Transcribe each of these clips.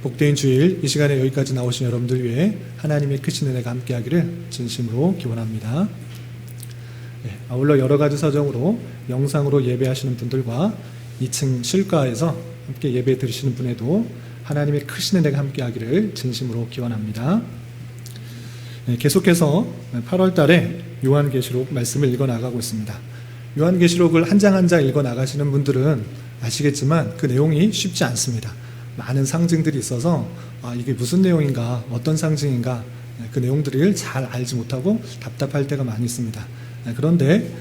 복된 주일, 이 시간에 여기까지 나오신 여러분들 위해 하나님의 크신 은혜가 함께하기를 진심으로 기원합니다. 아울러 여러 가지 사정으로 영상으로 예배하시는 분들과 2층 실과에서 함께 예배 드리시는 분에도 하나님의 크신 은혜가 함께하기를 진심으로 기원합니다. 계속해서 8월 달에 요한계시록 말씀을 읽어나가고 있습니다. 요한계시록을 한 장 한 장 읽어나가시는 분들은 아시겠지만 그 내용이 쉽지 않습니다. 많은 상징들이 있어서 이게 무슨 내용인가, 어떤 상징인가, 그 내용들을 잘 알지 못하고 답답할 때가 많이 있습니다. 그런데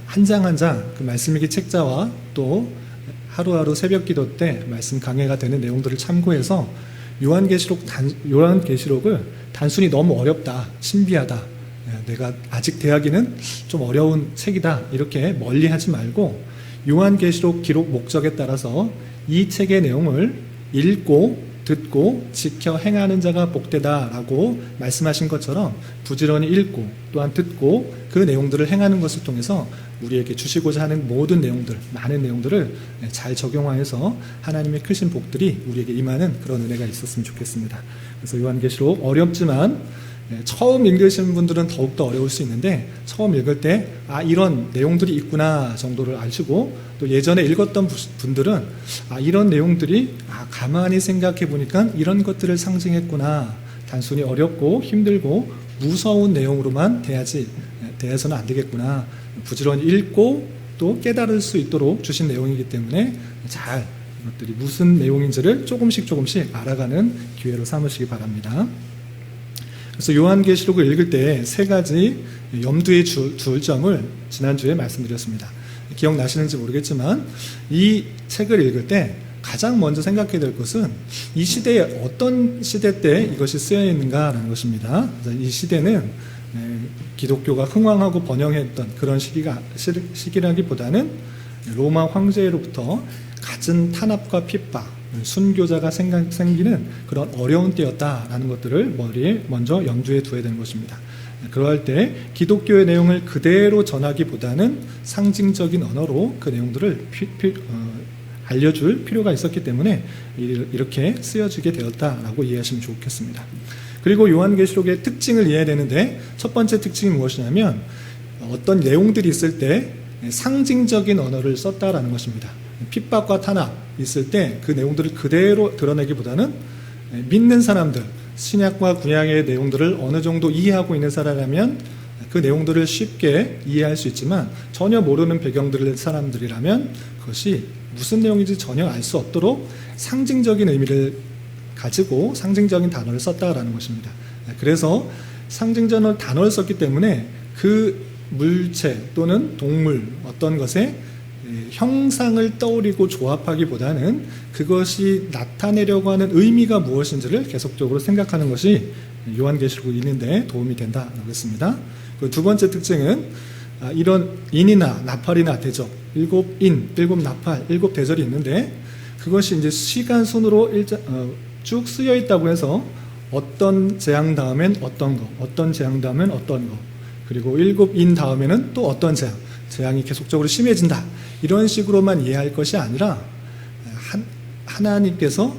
한 장 한 장 그 말씀일기 책자와 또 하루하루 새벽 기도 때 말씀 강해가 되는 내용들을 참고해서 요한계시록을 단순히 너무 어렵다, 신비하다, 내가 아직 대하기는 좀 어려운 책이다, 이렇게 멀리하지 말고 요한계시록 기록 목적에 따라서 이 책의 내용을 읽고 듣고 지켜 행하는 자가 복되다라고 말씀하신 것처럼 부지런히 읽고 또한 듣고 그 내용들을 행하는 것을 통해서 우리에게 주시고자 하는 모든 내용들, 많은 내용들을 잘 적용하여서 하나님의 크신 복들이 우리에게 임하는 그런 은혜가 있었으면 좋겠습니다. 그래서 요한계시록 어렵지만 처음 읽으시는 분들은 더욱더 어려울 수 있는데, 처음 읽을 때 이런 내용들이 있구나 정도를 아시고, 또 예전에 읽었던 분들은 이런 내용들이 가만히 생각해 보니까 이런 것들을 상징했구나, 단순히 어렵고 힘들고 무서운 내용으로만 대해서는 안 되겠구나, 부지런히 읽고 또 깨달을 수 있도록 주신 내용이기 때문에 잘 이것들이 무슨 내용인지를 조금씩 알아가는 기회로 삼으시기 바랍니다. 그래서 요한계시록을 읽을 때 세 가지 염두에 둘 점을 지난주에 말씀드렸습니다. 기억나시는지 모르겠지만 이 책을 읽을 때 가장 먼저 생각해야 될 것은 이 시대에 어떤 시대 때 이것이 쓰여 있는가라는 것입니다. 이 시대는 기독교가 흥왕하고 번영했던 그런 시기라기보다는 로마 황제로부터 갖은 탄압과 핍박, 순교자가 생기는 그런 어려운 때였다라는 것들을 머리에 먼저 염두에 두어야 되는 것입니다. 그러할 때 기독교의 내용을 그대로 전하기보다는 상징적인 언어로 그 내용들을 알려줄 필요가 있었기 때문에 이렇게 쓰여지게 되었다라고 이해하시면 좋겠습니다. 그리고 요한계시록의 특징을 이해해야 되는데, 첫 번째 특징이 무엇이냐면 어떤 내용들이 있을 때 상징적인 언어를 썼다라는 것입니다. 핍박과 탄압 있을 때 그 내용들을 그대로 드러내기보다는 믿는 사람들, 신약과 구약의 내용들을 어느 정도 이해하고 있는 사람이라면 그 내용들을 쉽게 이해할 수 있지만, 전혀 모르는 배경들의 사람들이라면 그것이 무슨 내용인지 전혀 알 수 없도록 상징적인 의미를 가지고 상징적인 단어를 썼다라는 것입니다. 그래서 상징적인 단어를 썼기 때문에 그 물체 또는 동물, 어떤 것에 형상을 떠올리고 조합하기보다는 그것이 나타내려고 하는 의미가 무엇인지를 계속적으로 생각하는 것이 요한계시록을 읽는데 도움이 된다고 했습니다. 그 두 번째 특징은 이런 인이나 나팔이나 대접, 7인, 7나팔, 7대절이 있는데 그것이 이제 시간 순으로 쭉 쓰여 있다고 해서 어떤 재앙 다음엔 어떤 거, 어떤 재앙 다음엔 어떤 거, 그리고 7인 다음에는 또 어떤 재앙이 계속적으로 심해진다, 이런 식으로만 이해할 것이 아니라 하나님께서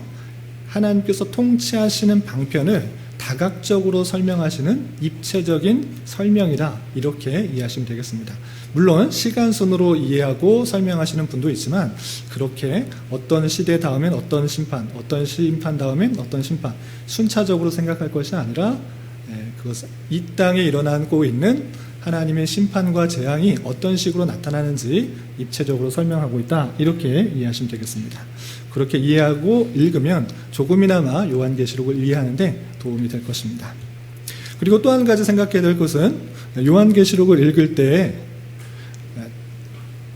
통치하시는 방편을 다각적으로 설명하시는 입체적인 설명이다, 이렇게 이해하시면 되겠습니다. 물론 시간순으로 이해하고 설명하시는 분도 있지만, 그렇게 어떤 시대 다음엔 어떤 심판, 어떤 심판 다음엔 어떤 심판, 순차적으로 생각할 것이 아니라 그것은 이 땅에 일어나고 있는 하나님의 심판과 재앙이 어떤 식으로 나타나는지 입체적으로 설명하고 있다, 이렇게 이해하시면 되겠습니다. 그렇게 이해하고 읽으면 조금이나마 요한계시록을 이해하는데 도움이 될 것입니다. 그리고 또 한 가지 생각해야 될 것은, 요한계시록을 읽을 때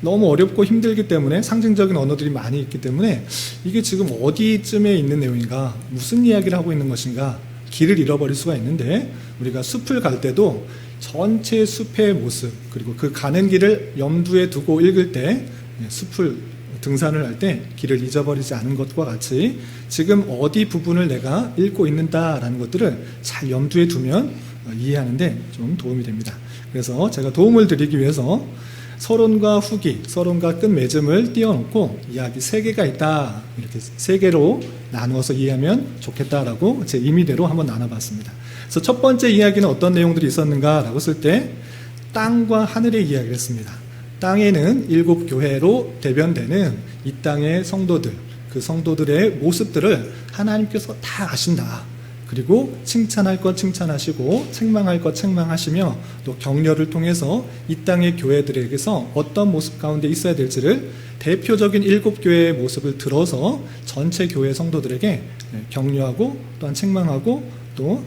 너무 어렵고 힘들기 때문에 상징적인 언어들이 많이 있기 때문에 이게 지금 어디쯤에 있는 내용인가, 무슨 이야기를 하고 있는 것인가, 길을 잃어버릴 수가 있는데, 우리가 숲을 갈 때도 전체 숲의 모습, 그리고 그 가는 길을 염두에 두고 읽을 때 숲을 등산을 할 때 길을 잊어버리지 않은 것과 같이 지금 어디 부분을 내가 읽고 있는다라는 것들을 잘 염두에 두면 이해하는데 좀 도움이 됩니다. 그래서 제가 도움을 드리기 위해서 서론과 후기, 서론과 끝맺음을 띄워놓고 이야기 3개가 있다. 이렇게 3개로 나누어서 이해하면 좋겠다라고 제 임의대로 한번 나눠봤습니다. 그래서 첫 번째 이야기는 어떤 내용들이 있었는가라고 했을 때 땅과 하늘의 이야기를 했습니다. 땅에는 7 교회로 대변되는 이 땅의 성도들, 그 성도들의 모습들을 하나님께서 다 아신다. 그리고 칭찬할 것 칭찬하시고 책망할 것 책망하시며 또 격려를 통해서 이 땅의 교회들에게서 어떤 모습 가운데 있어야 될지를 대표적인 7 교회의 모습을 들어서 전체 교회 성도들에게 격려하고 또한 책망하고 또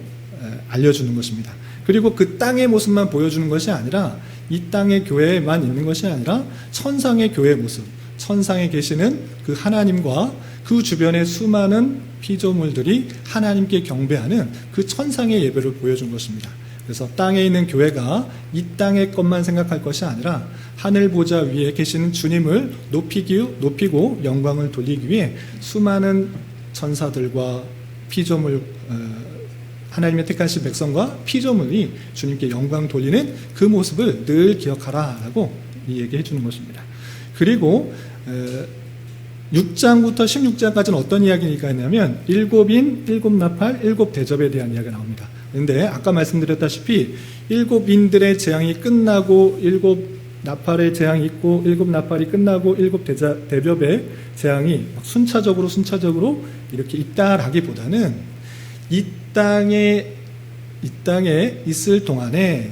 알려주는 것입니다. 그리고 그 땅의 모습만 보여주는 것이 아니라 이 땅의 교회에만 있는 것이 아니라 천상의 교회의 모습, 천상에 계시는 그 하나님과 그 주변의 수많은 피조물들이 하나님께 경배하는 그 천상의 예배를 보여준 것입니다. 그래서 땅에 있는 교회가 이 땅의 것만 생각할 것이 아니라 하늘 보좌 위에 계시는 주님을 높이고 영광을 돌리기 위해 수많은 천사들과 피조물, 하나님의 택하신 백성과 피조물이 주님께 영광 돌리는 그 모습을 늘 기억하라라고 얘기해 주는 것입니다. 그리고 6장부터 16장까지는 어떤 이야기가 있냐면 7인, 7나팔, 7대접에 대한 이야기가 나옵니다. 그런데 아까 말씀드렸다시피 7인들의 재앙이 끝나고 7나팔의 재앙이 있고 7나팔이 끝나고 7대접의 재앙이 순차적으로 이렇게 있다라기보다는 이 땅에 있을 동안에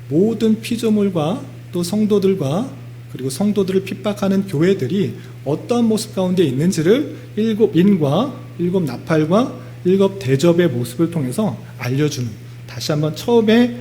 모든 피조물과 또 성도들과 그리고 성도들을 핍박하는 교회들이 어떤 모습 가운데 있는지를 7인과 7나팔과 7대접의 모습을 통해서 알려주는, 다시 한번 처음에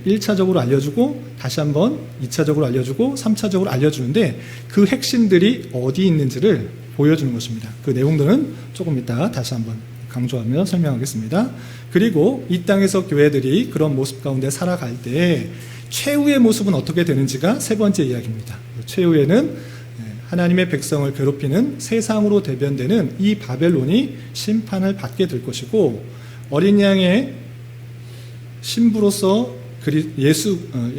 1차적으로 알려주고 다시 한번 2차적으로 알려주고 3차적으로 알려주는데 그 핵심들이 어디 있는지를 보여주는 것입니다. 그 내용들은 조금 이따 다시 한번 강조하며 설명하겠습니다. 그리고 이 땅에서 교회들이 그런 모습 가운데 살아갈 때 최후의 모습은 어떻게 되는지가 세 번째 이야기입니다. 최후에는 하나님의 백성을 괴롭히는 세상으로 대변되는 이 바벨론이 심판을 받게 될 것이고 어린 양의 신부로서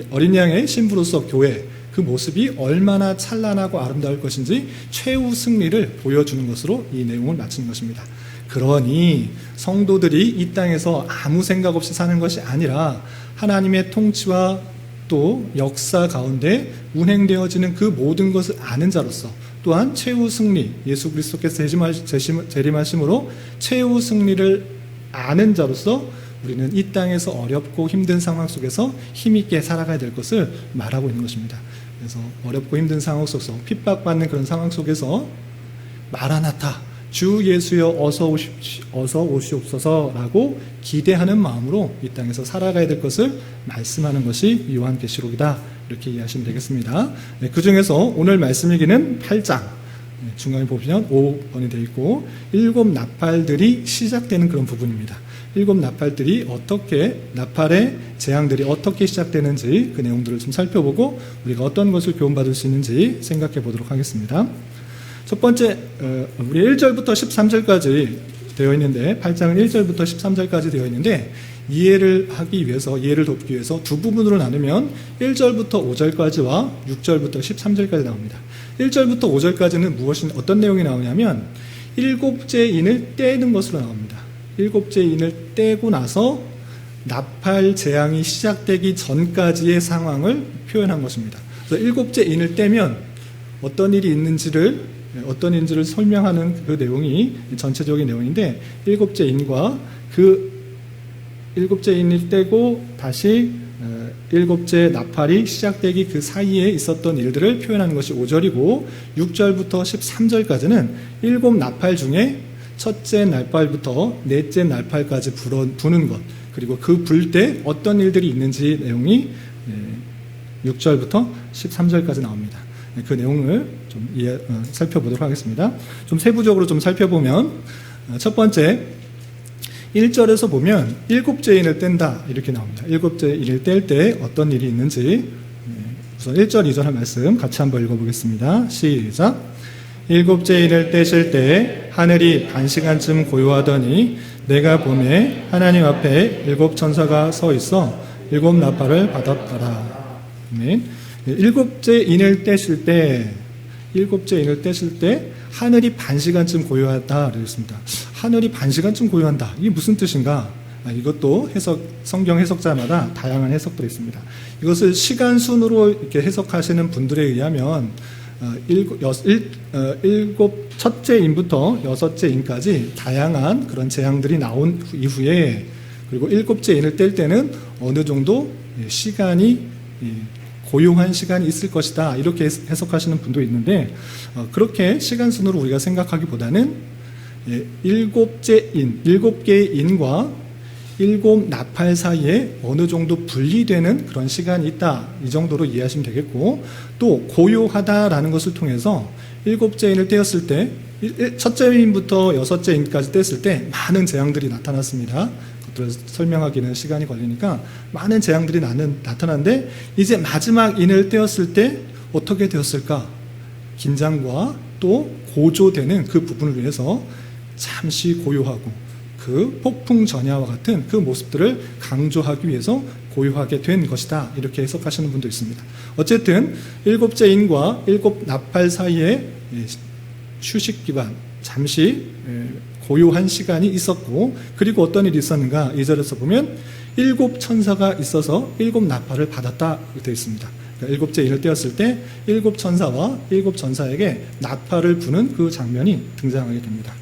어린 양의 신부로서 교회 그 모습이 얼마나 찬란하고 아름다울 것인지 최후 승리를 보여주는 것으로 이 내용을 마치는 것입니다. 그러니 성도들이 이 땅에서 아무 생각 없이 사는 것이 아니라 하나님의 통치와 또 역사 가운데 운행되어지는 그 모든 것을 아는 자로서 또한 최후 승리, 예수 그리스도께서 재림하심으로 최후 승리를 아는 자로서 우리는 이 땅에서 어렵고 힘든 상황 속에서 힘있게 살아가야 될 것을 말하고 있는 것입니다. 그래서 어렵고 힘든 상황 속에서 핍박받는 그런 상황 속에서 마라나타, 주 예수여 어서 오시옵소서라고 기대하는 마음으로 이 땅에서 살아가야 될 것을 말씀하는 것이 요한계시록이다. 이렇게 이해하시면 되겠습니다. 그 중에서 오늘 말씀 얘기는 8장 중간에 보시면 5번이 되어 있고 7나팔들이 시작되는 그런 부분입니다. 7나팔들이 어떻게 나팔의 재앙들이 어떻게 시작되는지 그 내용들을 좀 살펴보고 우리가 어떤 것을 교훈받을 수 있는지 생각해 보도록 하겠습니다. 첫 번째, 우리 1절부터 13절까지 되어 있는데 8장은 1절부터 13절까지 되어 있는데 이해를 돕기 위해서 두 부분으로 나누면 1절부터 5절까지와 6절부터 13절까지 나옵니다. 1절부터 5절까지는 어떤 내용이 나오냐면 7째 인을 떼는 것으로 나옵니다. 7째 인을 떼고 나서 나팔 재앙이 시작되기 전까지의 상황을 표현한 것입니다. 그래서 7째 인을 떼면 어떤 일이 있는지를 설명하는 그 내용이 전체적인 내용인데 7째 인과 그 7째 인을 떼고 다시 7째 나팔이 시작되기 그 사이에 있었던 일들을 표현하는 것이 5절이고 6절부터 13절까지는 7나팔 중에 첫째 날팔부터 넷째 날팔까지 부는 것 그리고 그 불 때 어떤 일들이 있는지 내용이 6절부터 13절까지 나옵니다. 그 내용을 좀 살펴보도록 하겠습니다. 좀 세부적으로 좀 살펴보면 첫 번째 1절에서 보면 7째 인을 뗀다 이렇게 나옵니다. 7째 인을 뗄 때 어떤 일이 있는지 우선 1절 2절 한 말씀 같이 한번 읽어보겠습니다. 시작. 7째 인을 떼실 때 하늘이 반시간쯤 고요하더니 내가 보매 하나님 앞에 7 천사가 서 있어 7 나팔을 받았더라. 아멘. 일곱째 인을 떼실 때 하늘이 반 시간쯤 고요하다 그랬습니다. 하늘이 반 시간쯤 고요한다. 이게 무슨 뜻인가? 이것도 성경 해석자마다 다양한 해석들이 있습니다. 이것을 시간 순으로 이렇게 해석하시는 분들에 의하면 첫째 인부터 여섯째 인까지 다양한 그런 재앙들이 나온 이후에, 그리고 일곱째 인을 뗄 때는 어느 정도 시간이 고용한 시간이 있을 것이다, 이렇게 해석하시는 분도 있는데, 그렇게 시간 순으로 우리가 생각하기보다는 일곱 개의 인과 일곱 나팔 사이에 어느 정도 분리되는 그런 시간이 있다, 이 정도로 이해하시면 되겠고, 또 고요하다라는 것을 통해서 일곱째 인을 떼었을 때, 첫째 인부터 여섯째 인까지 떼었을 때 많은 재앙들이 나타났습니다. 그것들을 설명하기는 시간이 걸리니까 많은 재앙들이 나타났는데, 이제 마지막 인을 떼었을 때 어떻게 되었을까? 긴장과 또 고조되는 그 부분을 위해서 잠시 고요하고 그 폭풍 전야와 같은 그 모습들을 강조하기 위해서 고요하게 된 것이다, 이렇게 해석하시는 분도 있습니다. 어쨌든 일곱째 인과 일곱 나팔 사이에 휴식 기간, 잠시 고요한 시간이 있었고, 그리고 어떤 일이 있었는가? 2절에서 보면 일곱 천사가 있어서 일곱 나팔을 받았다 되어 있습니다. 그러니까 일곱째 인을 떼었을 때 일곱 천사와 일곱 전사에게 나팔을 부는 그 장면이 등장하게 됩니다.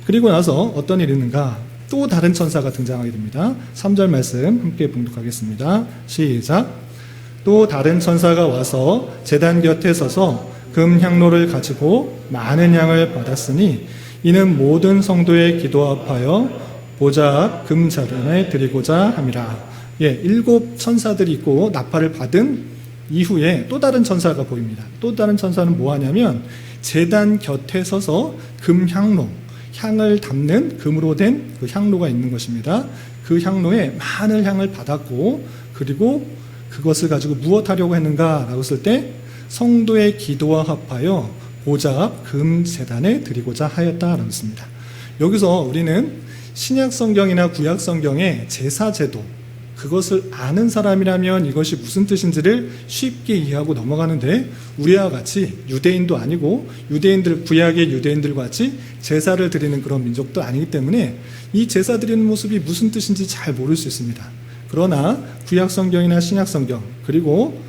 그리고 나서 어떤 일이 있는가? 또 다른 천사가 등장하게 됩니다. 3절 말씀 함께 봉독하겠습니다. 시작. 또 다른 천사가 와서 제단 곁에 서서 금 향로를 가지고 많은 양을 받았으니 이는 모든 성도의 기도 앞하여 보좌 앞 금 자단에 드리고자 함이라. 일곱 천사들이 있고 나팔을 받은 이후에 또 다른 천사가 보입니다. 또 다른 천사는 뭐 하냐면 제단 곁에 서서 금 향로, 향을 담는 금으로 된 그 향로가 있는 것입니다. 그 향로에 많은 향을 받았고, 그리고 그것을 가지고 무엇하려고 했는가 라고 했을 때 성도의 기도와 합하여 보좌 앞 금 제단에 드리고자 하였다라고 했습니다. 여기서 우리는 신약 성경이나 구약 성경의 제사 제도, 그것을 아는 사람이라면 이것이 무슨 뜻인지를 쉽게 이해하고 넘어가는데, 우리와 같이 유대인도 아니고 구약의 유대인들과 같이 제사를 드리는 그런 민족도 아니기 때문에 이 제사 드리는 모습이 무슨 뜻인지 잘 모를 수 있습니다. 그러나 구약 성경이나 신약 성경, 그리고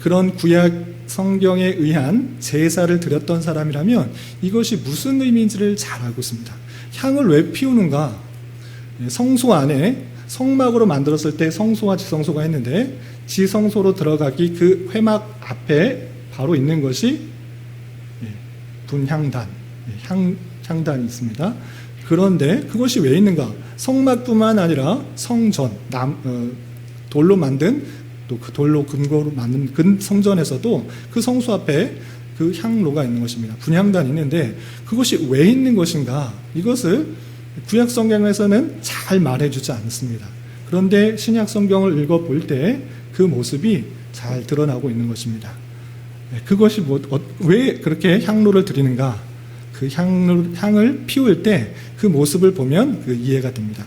그런 구약 성경에 의한 제사를 드렸던 사람이라면 이것이 무슨 의미인지를 잘 알고 있습니다. 향을 왜 피우는가? 성소 안에 성막으로 만들었을 때 성소와 지성소가 있는데, 지성소로 들어가기 그 회막 앞에 바로 있는 것이 분향단, 향단이 있습니다. 그런데 그것이 왜 있는가? 성막뿐만 아니라 성전, 돌로 만든, 또 그 돌로 금고로 만든 그 성전에서도 그 성소 앞에 그 향로가 있는 것입니다. 분향단이 있는데 그것이 왜 있는 것인가? 이것을 구약 성경에서는 잘 말해주지 않습니다. 그런데 신약 성경을 읽어볼 때 그 모습이 잘 드러나고 있는 것입니다. 그것이 왜 그렇게 향로를 드리는가? 그 향을 피울 때 그 모습을 보면 그 이해가 됩니다.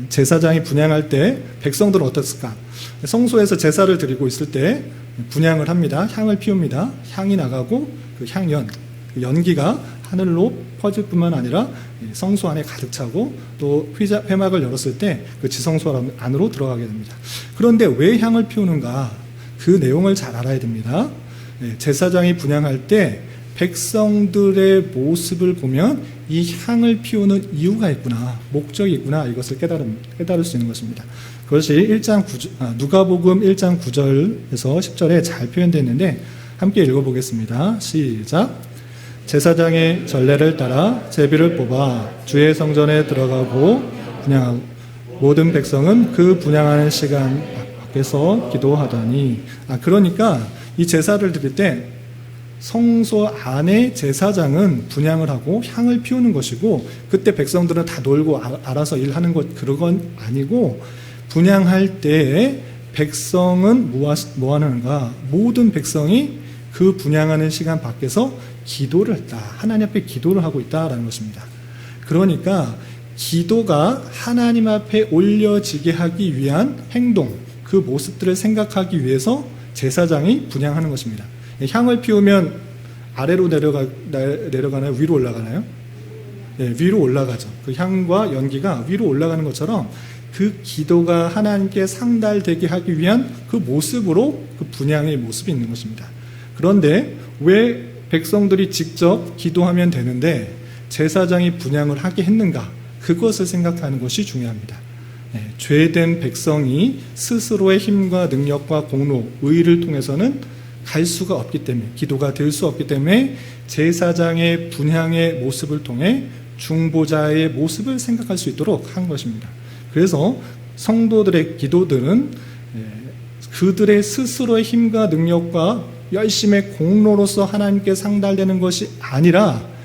제사장이 분향할 때 백성들은 어떻을까? 성소에서 제사를 드리고 있을 때 분향을 합니다. 향을 피웁니다. 향이 나가고 그 향연, 그 연기가 하늘로 퍼질 뿐만 아니라 성소 안에 가득 차고, 또 회막을 열었을 때 그 지성소 안으로 들어가게 됩니다. 그런데 왜 향을 피우는가? 그 내용을 잘 알아야 됩니다. 제사장이 분향할 때 백성들의 모습을 보면 이 향을 피우는 이유가 있구나, 목적이 있구나, 이것을 깨달을 수 있는 것입니다. 그것이 누가복음 1장 9절에서 10절에 잘 표현되어 있는데 함께 읽어보겠습니다. 시작. 제사장의 전례를 따라 제비를 뽑아 주의 성전에 들어가고 분향하고 모든 백성은 그 분향하는 시간 밖에서 기도하더니, 그러니까 이 제사를 드릴 때 성소 안에 제사장은 분향을 하고 향을 피우는 것이고, 그때 백성들은 다 놀고 알아서 일하는 것, 그런 건 아니고, 분향할 때에 백성은 뭐 하는가? 모든 백성이 그 분향하는 시간 밖에서 기도를 했다. 하나님 앞에 기도를 하고 있다라는 것입니다. 그러니까 기도가 하나님 앞에 올려지게 하기 위한 행동, 그 모습들을 생각하기 위해서 제사장이 분향하는 것입니다. 향을 피우면 아래로 내려가나요? 위로 올라가나요? 네, 위로 올라가죠. 그 향과 연기가 위로 올라가는 것처럼 그 기도가 하나님께 상달되게 하기 위한 그 모습으로 그 분향의 모습이 있는 것입니다. 그런데 왜 백성들이 직접 기도하면 되는데 제사장이 분향을 하게 했는가? 그것을 생각하는 것이 중요합니다. 네, 죄된 백성이 스스로의 힘과 능력과 공로, 의를 통해서는 갈 수가 없기 때문에, 기도가 될 수 없기 때문에 제사장의 분향의 모습을 통해 중보자의 모습을 생각할 수 있도록 한 것입니다. 그래서 성도들의 기도들은 그들의 스스로의 힘과 능력과 열심의 공로로서 하나님께 상달되는 것이 아니라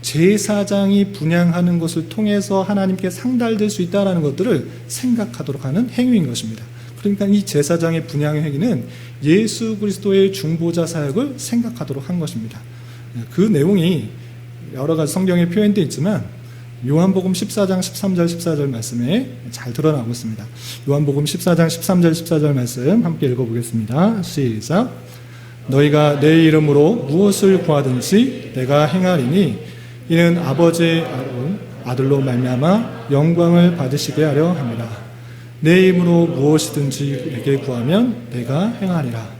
제사장이 분향하는 것을 통해서 하나님께 상달될 수 있다는 것들을 생각하도록 하는 행위인 것입니다. 그러니까 이 제사장의 분향의 행위는 예수 그리스도의 중보자 사역을 생각하도록 한 것입니다. 그 내용이 여러 가지 성경에 표현되어 있지만 요한복음 14장 13절 14절 말씀에 잘 드러나고 있습니다. 요한복음 14장 13절 14절 말씀 함께 읽어보겠습니다. 시작. 너희가 내 이름으로 무엇을 구하든지 내가 행하리니 이는 아버지의 아들로 말미암아 영광을 받으시게 하려 합니다. 내 이름으로 무엇이든지 내게 구하면 내가 행하리라.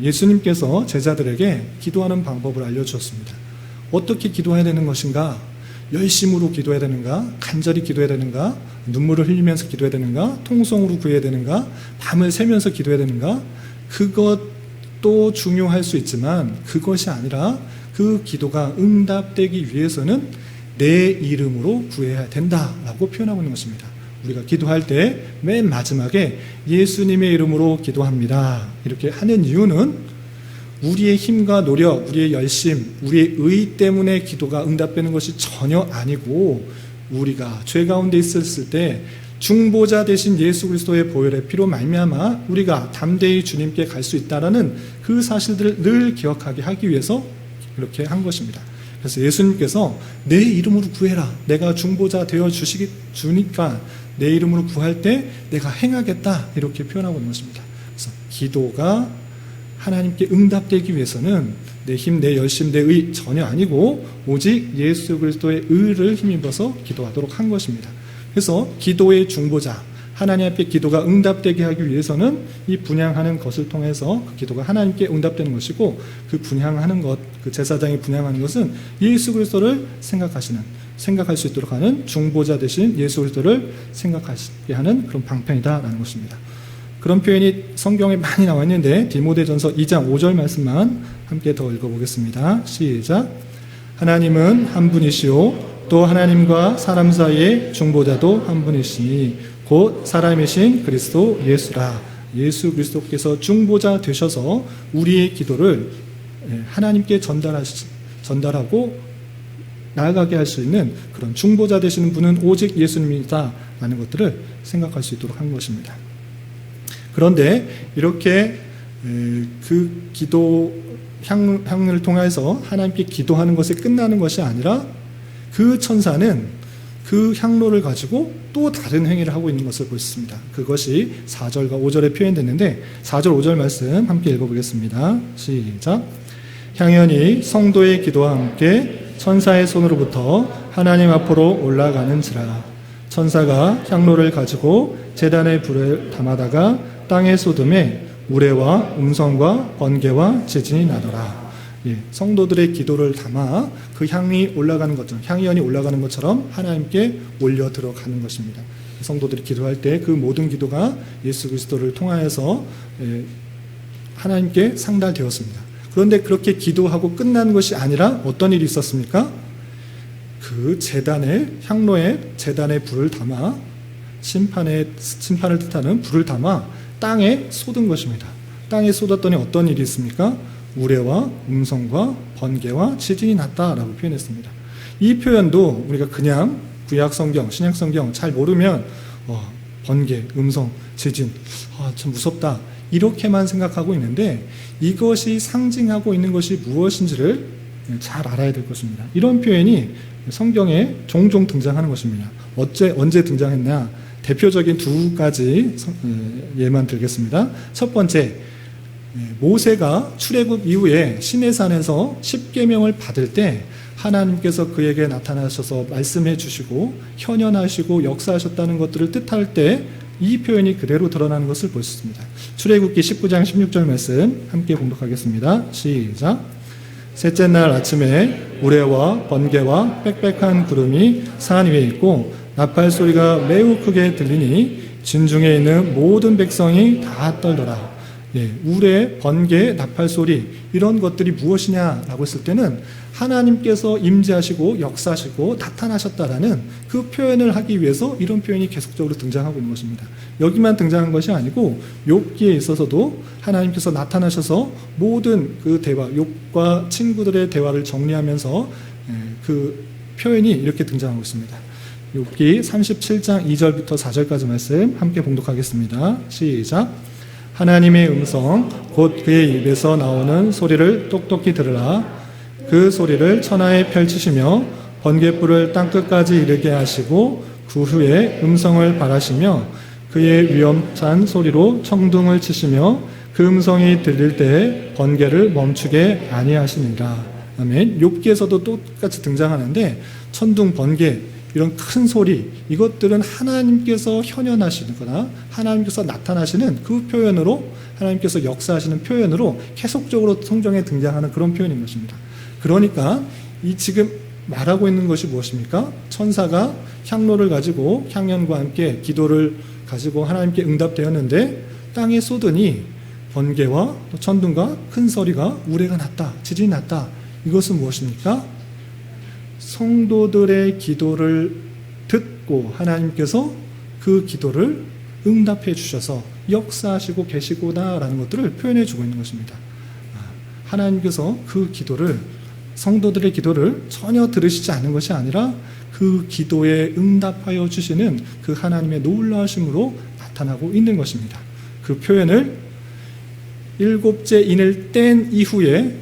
예수님께서 제자들에게 기도하는 방법을 알려주셨습니다. 어떻게 기도해야 되는 것인가? 열심으로 기도해야 되는가? 간절히 기도해야 되는가? 눈물을 흘리면서 기도해야 되는가? 통성으로 구해야 되는가? 밤을 새면서 기도해야 되는가? 그것도 중요할 수 있지만 그것이 아니라 그 기도가 응답되기 위해서는 내 이름으로 구해야 된다라고 표현하고 있는 것입니다. 우리가 기도할 때 맨 마지막에 예수님의 이름으로 기도합니다. 이렇게 하는 이유는 우리의 힘과 노력, 우리의 열심, 우리의 의 때문에 기도가 응답되는 것이 전혀 아니고 우리가 죄 가운데 있었을 때 중보자 되신 예수 그리스도의 보혈의 피로 말미암아 우리가 담대히 주님께 갈 수 있다라는 그 사실들을 늘 기억하게 하기 위해서 이렇게 한 것입니다. 그래서 예수님께서 내 이름으로 구해라. 내가 중보자 되어 주니까 내 이름으로 구할 때 내가 행하겠다. 이렇게 표현하고 있는 것입니다. 그래서 기도가 하나님께 응답되기 위해서는 내 힘, 내 열심, 내 의 전혀 아니고 오직 예수 그리스도의 의를 힘입어서 기도하도록 한 것입니다. 그래서 기도의 중보자, 하나님 앞에 기도가 응답되게 하기 위해서는 이 분향하는 것을 통해서 그 기도가 하나님께 응답되는 것이고 그 분향하는 것, 그 제사장이 분향하는 것은 예수 그리스도를 생각할 수 있도록 하는 중보자 대신 예수 그리스도를 생각하게 하는 그런 방편이다라는 것입니다. 그런 표현이 성경에 많이 나와 있는데 디모데전서 2장 5절 말씀만 함께 더 읽어보겠습니다. 시작. 하나님은 한 분이시오 또 하나님과 사람 사이의 중보자도 한 분이시니 곧 사람이신 그리스도 예수라. 예수 그리스도께서 중보자 되셔서 우리의 기도를 하나님께 전달하고 나아가게 할 수 있는 그런 중보자 되시는 분은 오직 예수님이다 라는 것들을 생각할 수 있도록 한 것입니다. 그런데 이렇게 그 기도 향을 통해서 하나님께 기도하는 것에 끝나는 것이 아니라 그 천사는 그 향로를 가지고 또 다른 행위를 하고 있는 것을 볼 수 있습니다. 그것이 4절과 5절에 표현됐는데 4절 5절 말씀 함께 읽어보겠습니다. 시작. 향연이 성도의 기도와 함께 천사의 손으로부터 하나님 앞으로 올라가는지라. 천사가 향로를 가지고 제단의 불을 담아다가 땅에 쏟음에 우레와 음성과 번개와 지진이 나더라. 성도들의 기도를 담아 그 향이 올라가는 것처럼, 향연이 올라가는 것처럼 하나님께 올려 들어가는 것입니다. 성도들이 기도할 때 그 모든 기도가 예수 그리스도를 통하여서 하나님께 상달되었습니다. 그런데 그렇게 기도하고 끝난 것이 아니라 어떤 일이 있었습니까? 그 향로에 제단에 불을 담아 심판을 뜻하는 불을 담아 땅에 쏟은 것입니다. 땅에 쏟았더니 어떤 일이 있습니까? 우레와 음성과 번개와 지진이 났다라고 표현했습니다. 이 표현도 우리가 그냥 구약성경, 신약성경 잘 모르면 번개, 음성, 지진, 참 무섭다 이렇게만 생각하고 있는데 이것이 상징하고 있는 것이 무엇인지를 잘 알아야 될 것입니다. 이런 표현이 성경에 종종 등장하는 것입니다. 언제 등장했나? 대표적인 두 가지 예만 들겠습니다. 첫 번째, 모세가 출애굽 이후에 시내산에서 십계명을 받을 때 하나님께서 그에게 나타나셔서 말씀해 주시고 현현하시고 역사하셨다는 것들을 뜻할 때 이 표현이 그대로 드러나는 것을 볼 수 있습니다. 출애굽기 19장 16절 말씀 함께 봉독하겠습니다. 시작. 셋째 날 아침에 우레와 번개와 빽빽한 구름이 산 위에 있고 나팔 소리가 매우 크게 들리니 진중에 있는 모든 백성이 다 떨더라. 우레, 번개, 나팔 소리 이런 것들이 무엇이냐라고 했을 때는 하나님께서 임재하시고 역사하시고 나타나셨다라는 그 표현을 하기 위해서 이런 표현이 계속적으로 등장하고 있는 것입니다. 여기만 등장한 것이 아니고 욥기에 있어서도 하나님께서 나타나셔서 모든 그 대화, 욥과 친구들의 대화를 정리하면서 그 표현이 이렇게 등장하고 있습니다. 욥기 37장 2절부터 4절까지 말씀 함께 봉독하겠습니다. 시작. 하나님의 음성 곧 그의 입에서 나오는 소리를 똑똑히 들으라. 그 소리를 천하에 펼치시며 번갯불을 땅끝까지 이르게 하시고 그 후에 음성을 발하시며 그의 위엄찬 소리로 청둥을 치시며 그 음성이 들릴 때에 번개를 멈추게 아니하시니라. 아멘. 욥기에서도 똑같이 등장하는데 천둥, 번개 이런 큰 소리 이것들은 하나님께서 현현하시거나 하나님께서 나타나시는 그 표현으로 하나님께서 역사하시는 표현으로 계속적으로 성경에 등장하는 그런 표현인 것입니다. 그러니까 이 지금 말하고 있는 것이 무엇입니까? 천사가 향로를 가지고 향연과 함께 기도를 가지고 하나님께 응답되었는데 땅에 쏟으니 번개와 천둥과 큰 소리가 우레가 났다, 지진이 났다. 이것은 무엇입니까? 성도들의 기도를 듣고 하나님께서 그 기도를 응답해 주셔서 역사하시고 계시구나라는 것들을 표현해 주고 있는 것입니다. 하나님께서 그 기도를 성도들의 기도를 전혀 들으시지 않은 것이 아니라 그 기도에 응답하여 주시는 그 하나님의 놀라우심으로 나타나고 있는 것입니다. 그 표현을 일곱째 인을 뗀 이후에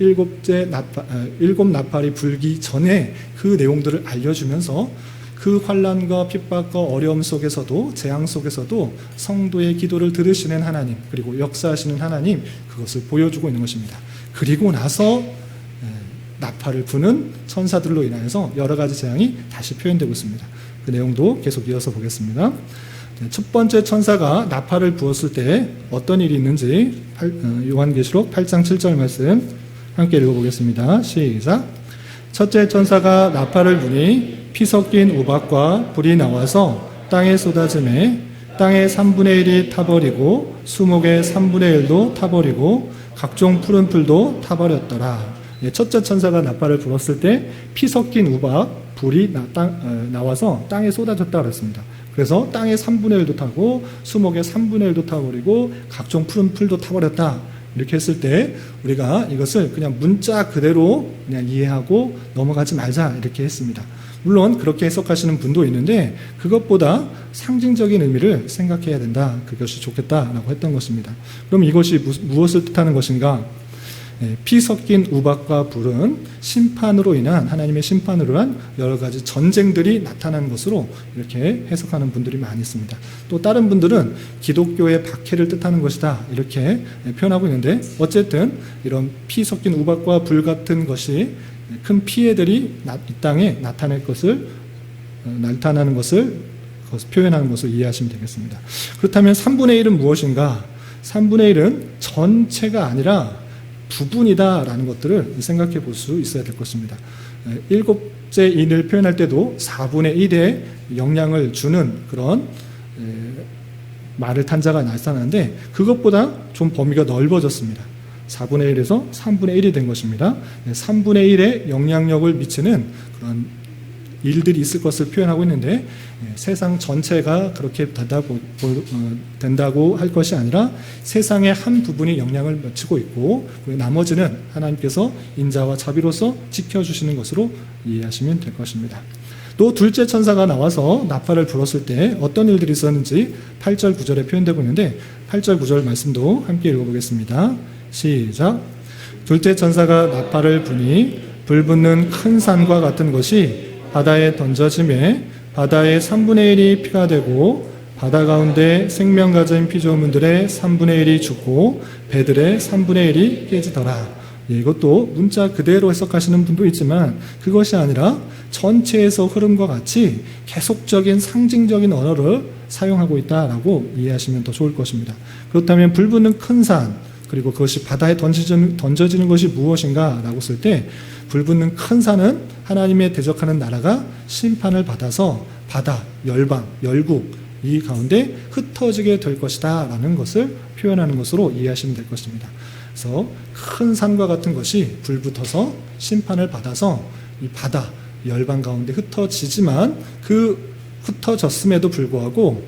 일곱 나팔이 불기 전에 그 내용들을 알려주면서 그 환난과 핍박과 어려움 속에서도 재앙 속에서도 성도의 기도를 들으시는 하나님 그리고 역사하시는 하나님 그것을 보여주고 있는 것입니다. 그리고 나서 나팔을 부는 천사들로 인하여서 여러 가지 재앙이 다시 표현되고 있습니다. 그 내용도 계속 이어서 보겠습니다. 첫 번째 천사가 나팔을 부었을 때 어떤 일이 있는지 요한계시록 8장 7절 말씀 함께 읽어보겠습니다. 시작. 첫째 천사가 나팔을 부니 피 섞인 우박과 불이 나와서 땅에 쏟아지매 땅의 3분의 1이 타버리고 수목의 3분의 1도 타버리고 각종 푸른 풀도 타버렸더라. 첫째 천사가 나팔을 불었을 때 피 섞인 우박, 불이 나와서 땅에 쏟아졌다 그랬습니다. 그래서 땅의 3분의 1도 타고 수목의 3분의 1도 타버리고 각종 푸른 풀도 타버렸다. 이렇게 했을 때 우리가 이것을 그냥 문자 그대로 그냥 이해하고 넘어가지 말자 이렇게 했습니다. 물론 그렇게 해석하시는 분도 있는데 그것보다 상징적인 의미를 생각해야 된다. 그것이 좋겠다라고 했던 것입니다. 그럼 이것이 무엇을 뜻하는 것인가? 피 섞인 우박과 불은 심판으로 인한 하나님의 심판으로 한 여러 가지 전쟁들이 나타나는 것으로 이렇게 해석하는 분들이 많이 있습니다. 또 다른 분들은 기독교의 박해를 뜻하는 것이다 이렇게 표현하고 있는데 어쨌든 이런 피 섞인 우박과 불 같은 것이 큰 피해들이 이 땅에 나타나는 것을 표현하는 것을 이해하시면 되겠습니다. 그렇다면 3분의 1은 무엇인가? 3분의 1은 전체가 아니라 부분이다라는 것들을 생각해 볼 수 있어야 될 것입니다. 일곱째 인을 표현할 때도 4분의 1의 영향을 주는 그런 말을 탄 자가 나타나는데 그것보다 좀 범위가 넓어졌습니다. 4분의 1에서 3분의 1이 된 것입니다. 3분의 1의 영향력을 미치는 그런 일들이 있을 것을 표현하고 있는데 세상 전체가 그렇게 된다고 할 것이 아니라 세상의 한 부분이 영향을 미치고 있고 나머지는 하나님께서 인자와 자비로서 지켜주시는 것으로 이해하시면 될 것입니다. 또 둘째 천사가 나와서 나팔을 불었을 때 어떤 일들이 있었는지 8절 9절에 표현되고 있는데 8절 9절 말씀도 함께 읽어보겠습니다. 시작. 둘째 천사가 나팔을 부니 불붙는 큰 산과 같은 것이 바다에 던져짐에 바다의 3분의 1이 피가 되고 바다 가운데 생명 가진 피조물들의 3분의 1이 죽고 배들의 3분의 1이 깨지더라. 이것도 문자 그대로 해석하시는 분도 있지만 그것이 아니라 전체에서 흐름과 같이 계속적인 상징적인 언어를 사용하고 있다라고 이해하시면 더 좋을 것입니다. 그렇다면 불붙는 큰 산, 그리고 그것이 바다에 던져지는 것이 무엇인가 라고 쓸 때 불붙는 큰 산은 하나님의 대적하는 나라가 심판을 받아서 바다, 열방, 열국 이 가운데 흩어지게 될 것이다 라는 것을 표현하는 것으로 이해하시면 될 것입니다. 그래서 큰 산과 같은 것이 불붙어서 심판을 받아서 이 바다, 열방 가운데 흩어지지만 그 흩어졌음에도 불구하고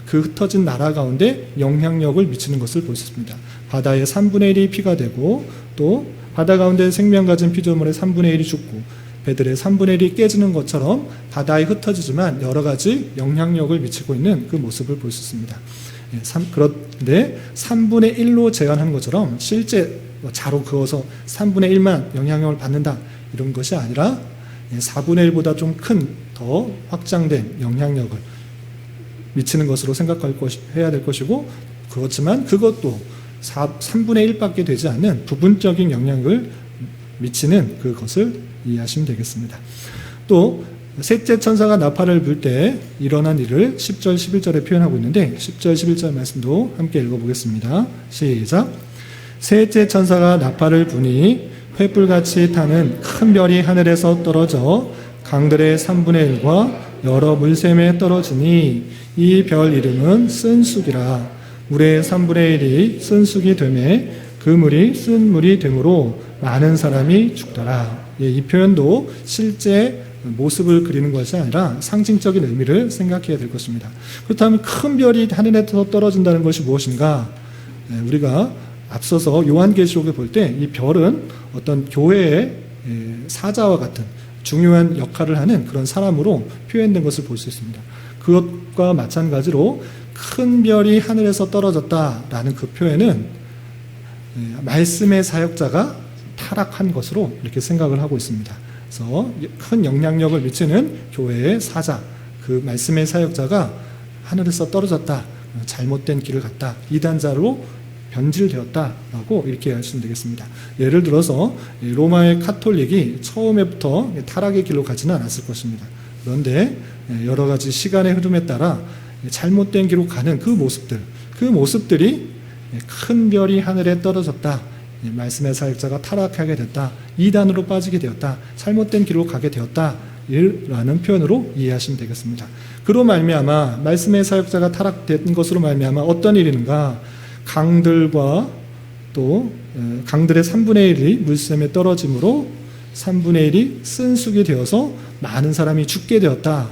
그 흩어진 나라 가운데 영향력을 미치는 것을 볼 수 있습니다. 바다의 3분의 1이 피가 되고 또 바다 가운데 생명 가진 피조물의 3분의 1이 죽고 배들의 3분의 1이 깨지는 것처럼 바다에 흩어지지만 여러 가지 영향력을 미치고 있는 그 모습을 볼 수 있습니다. 그런데 3분의 1로 제한한 것처럼 실제 자로 그어서 3분의 1만 영향력을 받는다 이런 것이 아니라 4분의 1보다 좀 큰 더 확장된 영향력을 미치는 것으로 해야 될 것이고 그렇지만 그것도 3분의 1밖에 되지 않는 부분적인 영향을 미치는 그것을 이해하시면 되겠습니다. 또 셋째 천사가 나팔을 불 때 일어난 일을 10절 11절에 표현하고 있는데 10절 11절 말씀도 함께 읽어보겠습니다. 시작. 셋째 천사가 나팔을 부니 횃불같이 타는 큰 별이 하늘에서 떨어져 강들의 3분의 1과 여러 물샘에 떨어지니 이 별 이름은 쓴쑥이라. 물의 3분의 1이 쓴쑥이 되매 그 물이 쓴 물이 되므로 많은 사람이 죽더라. 이 표현도 실제 모습을 그리는 것이 아니라 상징적인 의미를 생각해야 될 것입니다. 그렇다면 큰 별이 하늘에서 떨어진다는 것이 무엇인가? 우리가 앞서서 요한계시록에 볼 때 이 별은 어떤 교회의 사자와 같은 중요한 역할을 하는 그런 사람으로 표현된 것을 볼 수 있습니다. 그것과 마찬가지로 큰 별이 하늘에서 떨어졌다라는 그 표현은 말씀의 사역자가 타락한 것으로 이렇게 생각을 하고 있습니다. 그래서 큰 영향력을 미치는 교회의 사자, 그 말씀의 사역자가 하늘에서 떨어졌다, 잘못된 길을 갔다, 이단자로 변질되었다라고 이렇게 하시면 되겠습니다. 예를 들어서 로마의 카톨릭이 처음에부터 타락의 길로 가지는 않았을 것입니다. 그런데 여러 가지 시간의 흐름에 따라 잘못된 길로 가는 그 모습들이 큰 별이 하늘에 떨어졌다, 말씀의 사역자가 타락하게 됐다, 이단으로 빠지게 되었다, 잘못된 길로 가게 되었다 라는 표현으로 이해하시면 되겠습니다. 그로 말미암아 말씀의 사역자가 타락된 것으로 말미암아 어떤 일이 있는가? 강들과 또 강들의 3분의 1이 물샘에 떨어짐으로 3분의 1이 쓴쑥이 되어서 많은 사람이 죽게 되었다.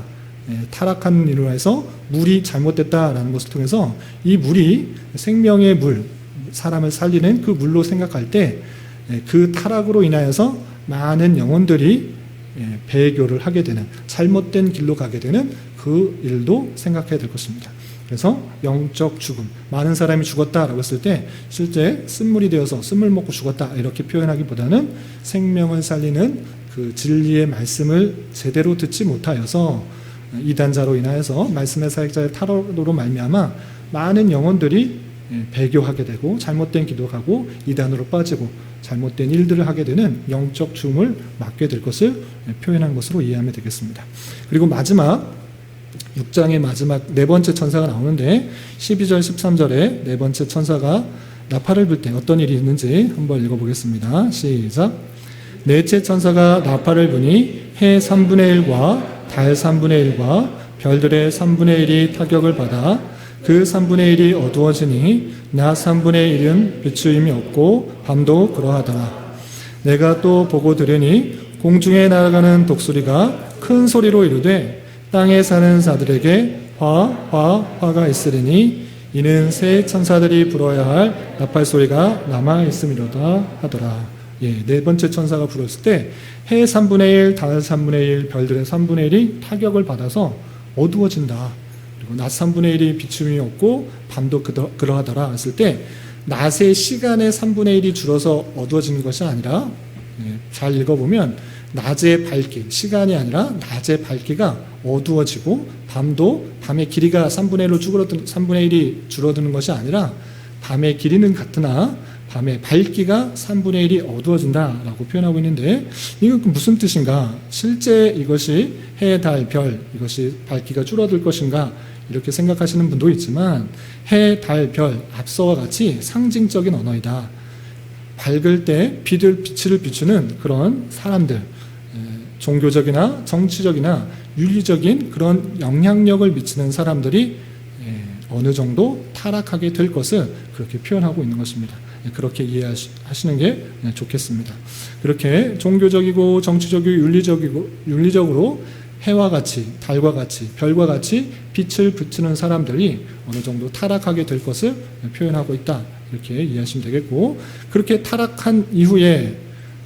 타락한 일로 해서 물이 잘못됐다라는 것을 통해서 이 물이 생명의 물, 사람을 살리는 그 물로 생각할 때 그 타락으로 인하여서 많은 영혼들이 배교를 하게 되는, 잘못된 길로 가게 되는 그 일도 생각해야 될 것입니다. 그래서 영적 죽음, 많은 사람이 죽었다라고 했을 때 실제 쓴물이 되어서 쓴물 먹고 죽었다 이렇게 표현하기보다는 생명을 살리는 그 진리의 말씀을 제대로 듣지 못하여서 이단자로 인하여서 말씀의 사역자의 타락으로 말미암아 많은 영혼들이 배교하게 되고 잘못된 기도하고 이단으로 빠지고 잘못된 일들을 하게 되는 영적 죽음을 맞게 될 것을 표현한 것으로 이해하면 되겠습니다. 그리고 마지막 6장의 마지막 네 번째 천사가 나오는데 12절 13절에 네 번째 천사가 나팔을 불 때 어떤 일이 있는지 한번 읽어보겠습니다. 시작. 넷째 천사가 나팔을 부니 해 3분의 1과 달 3분의 1과 별들의 3분의 1이 타격을 받아 그 3분의 1이 어두워지니 낮 3분의 1은 비추임이 없고 밤도 그러하더라. 내가 또 보고 들으니 공중에 날아가는 독수리가 큰 소리로 이르되 땅에 사는 자들에게 화가 있으리니 이는 새 천사들이 불어야 할 나팔 소리가 남아 있음이로다 하더라. 네 번째 천사가 불었을 때 해 3분의 1, 달 3분의 1, 별들의 3분의 1이 타격을 받아서 어두워진다. 그리고 낮 3분의 1이 비춤이 없고 밤도 그러하더라 했을 때 낮의 시간의 3분의 1이 줄어서 어두워지는 것이 아니라 잘 읽어보면 낮의 밝기, 시간이 아니라 낮의 밝기가 어두워지고 밤의 길이가 3분의 1이 줄어드는 것이 아니라 밤의 길이는 같으나 밤의 밝기가 3분의 1이 어두워진다라고 표현하고 있는데 이건 무슨 뜻인가? 실제 이것이 해, 달, 별 이것이 밝기가 줄어들 것인가? 이렇게 생각하시는 분도 있지만 해, 달, 별 앞서와 같이 상징적인 언어이다. 밝을 때 빛을 비추는 그런 사람들, 종교적이나 정치적이나 윤리적인 그런 영향력을 미치는 사람들이 어느 정도 타락하게 될 것을 그렇게 표현하고 있는 것입니다. 그렇게 이해하시는 게 좋겠습니다. 그렇게 종교적이고 정치적이고 윤리적으로 해와 같이 달과 같이 별과 같이 빛을 비추는 사람들이 어느 정도 타락하게 될 것을 표현하고 있다. 이렇게 이해하시면 되겠고, 그렇게 타락한 이후에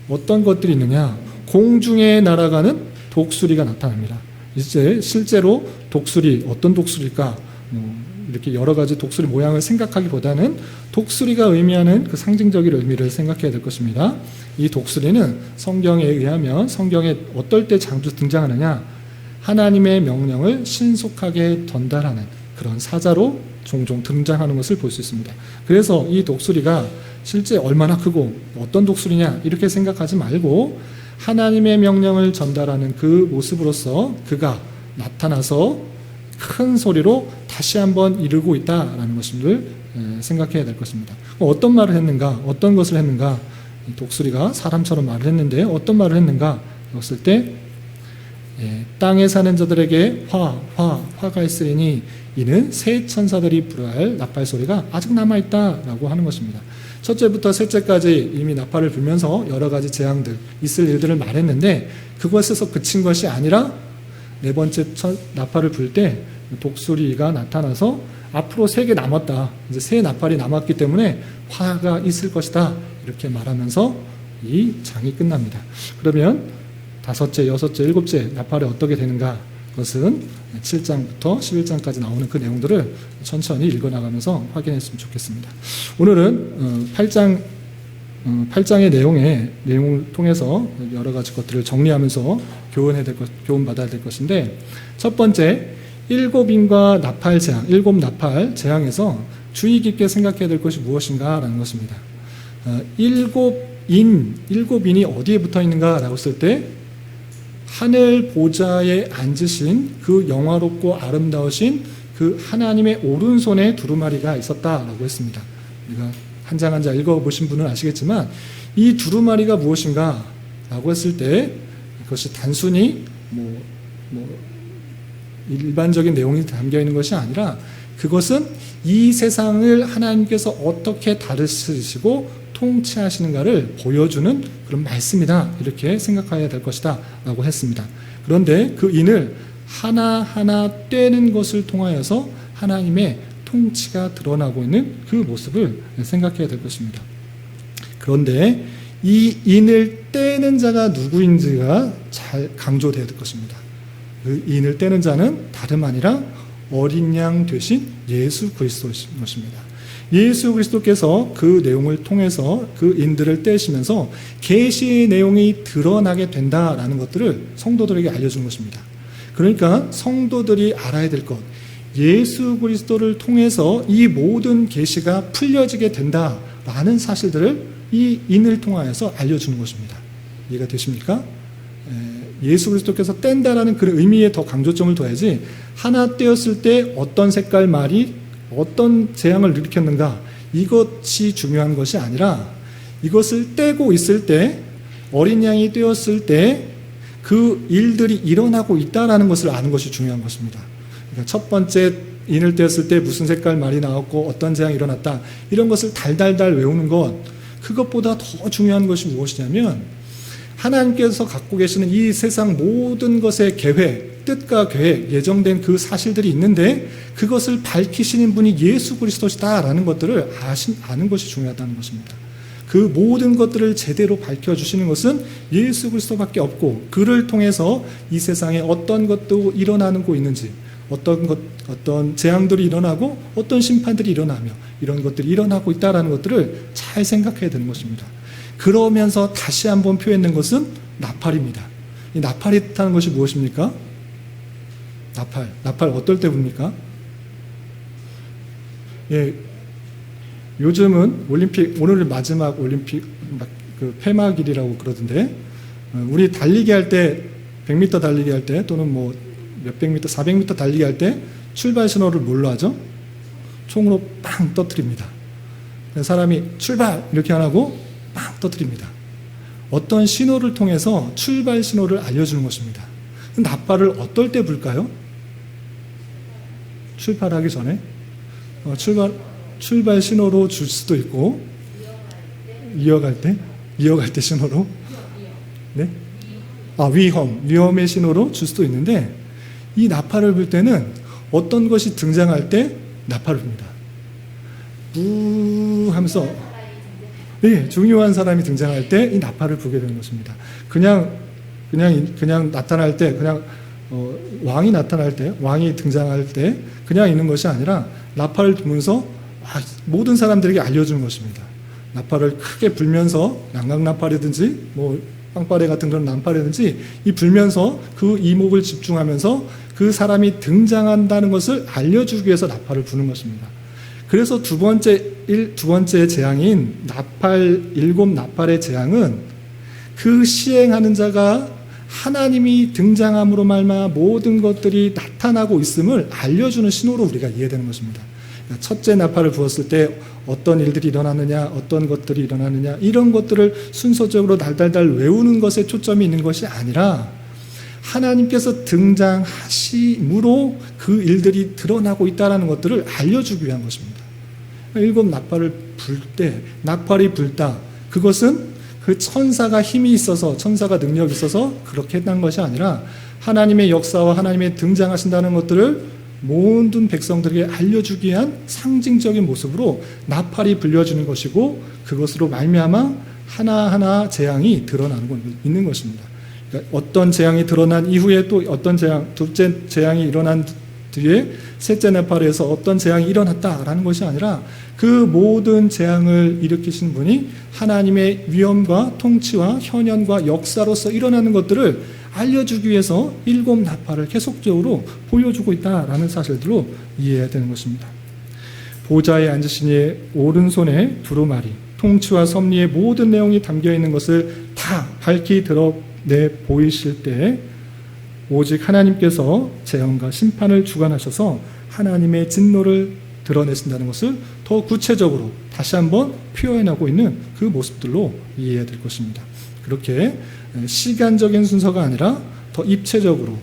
어떤 것들이 있느냐? 공중에 날아가는 독수리가 나타납니다. 이제 실제로 독수리, 어떤 독수리일까? 이렇게 여러 가지 독수리 모양을 생각하기보다는 독수리가 의미하는 그 상징적인 의미를 생각해야 될 것입니다. 이 독수리는 성경에 의하면 성경에 어떨 때 등장하느냐? 하나님의 명령을 신속하게 전달하는 그런 사자로 종종 등장하는 것을 볼 수 있습니다. 그래서 이 독수리가 실제 얼마나 크고 어떤 독수리냐 이렇게 생각하지 말고 하나님의 명령을 전달하는 그 모습으로서 그가 나타나서 큰 소리로 다시 한번 이르고 있다라는 것을 생각해야 될 것입니다. 어떤 말을 했는가? 어떤 것을 했는가? 독수리가 사람처럼 말을 했는데 어떤 말을 했는가? 그랬을 때 땅에 사는 자들에게 화가 있으리니 이는 새 천사들이 불어할 나팔 소리가 아직 남아있다라고 하는 것입니다. 첫째부터 셋째까지 이미 나팔을 불면서 여러 가지 재앙들, 있을 일들을 말했는데 그것에서 그친 것이 아니라 네 번째 나팔을 불 때 독수리가 나타나서 앞으로 3개 남았다. 이제 새 나팔이 남았기 때문에 화가 있을 것이다. 이렇게 말하면서 이 장이 끝납니다. 그러면 5째, 6째, 7째 나팔이 어떻게 되는가? 그것은 7장부터 11장까지 나오는 그 내용들을 천천히 읽어나가면서 확인했으면 좋겠습니다. 오늘은 8장의 내용을 통해서 여러 가지 것들을 정리하면서 교훈받아야 될 것인데, 첫 번째, 7인과 나팔 재앙, 7 나팔 재앙에서 주의 깊게 생각해야 될 것이 무엇인가 라는 것입니다. 7인이 어디에 붙어 있는가 라고 했을 때 하늘 보좌에 앉으신 그 영화롭고 아름다우신 그 하나님의 오른손에 두루마리가 있었다라고 했습니다. 우리가 한 장 한 장 읽어보신 분은 아시겠지만 이 두루마리가 무엇인가 라고 했을 때 그것이 단순히 일반적인 내용이 담겨있는 것이 아니라 그것은 이 세상을 하나님께서 어떻게 다스리시고 통치하시는가를 보여주는 그런 말씀이다, 이렇게 생각해야 될 것이다 라고 했습니다. 그런데 그 인을 하나하나 떼는 것을 통하여서 하나님의 통치가 드러나고 있는 그 모습을 생각해야 될 것입니다. 그런데 이 인을 떼는 자가 누구인지가 잘 강조되어야 될 것입니다. 그 인을 떼는 자는 다름 아니라 어린 양 되신 예수 그리스도이신 것입니다. 예수 그리스도께서 그 내용을 통해서 그 인들을 떼시면서 계시의 내용이 드러나게 된다라는 것들을 성도들에게 알려준 것입니다. 그러니까 성도들이 알아야 될 것, 예수 그리스도를 통해서 이 모든 계시가 풀려지게 된다라는 사실들을 이 인을 통하여서 알려주는 것입니다. 이해가 되십니까? 예수 그리스도께서 뗀다라는 그 의미에 더 강조점을 둬야지, 하나 떼었을 때 어떤 색깔 말이 어떤 재앙을 일으켰는가, 이것이 중요한 것이 아니라 이것을 떼고 있을 때, 어린 양이 떼었을 때 그 일들이 일어나고 있다는 것을 아는 것이 중요한 것입니다. 그러니까 첫 번째 인을 떼었을 때 무슨 색깔 말이 나왔고 어떤 재앙이 일어났다, 이런 것을 달달달 외우는 것, 그것보다 더 중요한 것이 무엇이냐면 하나님께서 갖고 계시는 이 세상 모든 것의 계획, 뜻과 계획, 예정된 그 사실들이 있는데 그것을 밝히시는 분이 예수 그리스도시다라는 것들을 아는 것이 중요하다는 것입니다. 그 모든 것들을 제대로 밝혀주시는 것은 예수 그리스도밖에 없고, 그를 통해서 이 세상에 어떤 것도 일어나고 있는지, 어떤 재앙들이 일어나고 어떤 심판들이 일어나며 이런 것들이 일어나고 있다는 것들을 잘 생각해야 되는 것입니다. 그러면서 다시 한번 표현된 것은 나팔입니다. 이 나팔이 뜻하는 것이 무엇입니까? 나팔 어떨 때 붑니까? 예, 요즘은 올림픽, 오늘 마지막 올림픽 그 폐막일이라고 그러던데, 우리 달리기 할 때, 100m 달리기 할 때, 또는 뭐 몇백 미터, 400m 달리기 할 때 출발 신호를 뭘로 하죠? 총으로 빵 터뜨립니다. 사람이 출발 이렇게 안 하고 빵 터뜨립니다. 어떤 신호를 통해서 출발 신호를 알려주는 것입니다. 나팔을 어떨 때 불까요? 출발하기 전에 출발 신호로 줄 수도 있고, 이어갈 때 신호로, 네? 위험의 신호로 줄 수도 있는데, 이 나팔을 불 때는 어떤 것이 등장할 때 나팔을 붑니다. 부 하면서, 네, 중요한 사람이 등장할 때 이 나팔을 불게 되는 것입니다. 그냥 나타날 때, 왕이 나타날 때, 왕이 등장할 때 그냥 있는 것이 아니라 나팔을 불면서 모든 사람들에게 알려주는 것입니다. 나팔을 크게 불면서, 양각나팔이든지 뭐 빵빠레 같은 그런 나팔이든지 이 불면서 그 이목을 집중하면서 그 사람이 등장한다는 것을 알려주기 위해서 나팔을 부는 것입니다. 그래서 두 번째 재앙인 일곱 나팔의 재앙은 그 시행하는 자가 하나님이 등장함으로 말미암아 모든 것들이 나타나고 있음을 알려주는 신호로 우리가 이해되는 것입니다. 첫째 나팔을 부었을 때 어떤 일들이 일어나느냐, 어떤 것들이 일어나느냐, 이런 것들을 순서적으로 달달달 외우는 것에 초점이 있는 것이 아니라 하나님께서 등장하심으로 그 일들이 드러나고 있다는 것들을 알려주기 위한 것입니다. 일곱 나팔을 불 때, 나팔이 불다, 그것은 그 천사가 힘이 있어서, 천사가 능력이 있어서 그렇게 했다는 것이 아니라 하나님의 역사와 하나님의 등장하신다는 것들을 모든 백성들에게 알려주기 위한 상징적인 모습으로 나팔이 불려지는 것이고, 그것으로 말미암아 하나하나 재앙이 드러나고 있는 것입니다. 그러니까 어떤 재앙이 드러난 이후에 또 어떤 재앙, 둘째 재앙이 일어난 뒤에 셋째 나팔에서 어떤 재앙이 일어났다라는 것이 아니라 그 모든 재앙을 일으키신 분이 하나님의 위엄과 통치와 현현과 역사로서 일어나는 것들을 알려주기 위해서 일곱 나팔을 계속적으로 보여주고 있다라는 사실들로 이해해야 되는 것입니다. 보좌에 앉으신 이의 오른손에 두루마리, 통치와 섭리의 모든 내용이 담겨있는 것을 다 밝히 드러내 보이실 때 오직 하나님께서 재앙과 심판을 주관하셔서 하나님의 진노를 드러내신다는 것을 더 구체적으로 다시 한번 표현하고 있는 그 모습들로 이해해야 될 것입니다. 그렇게 시간적인 순서가 아니라 더 입체적으로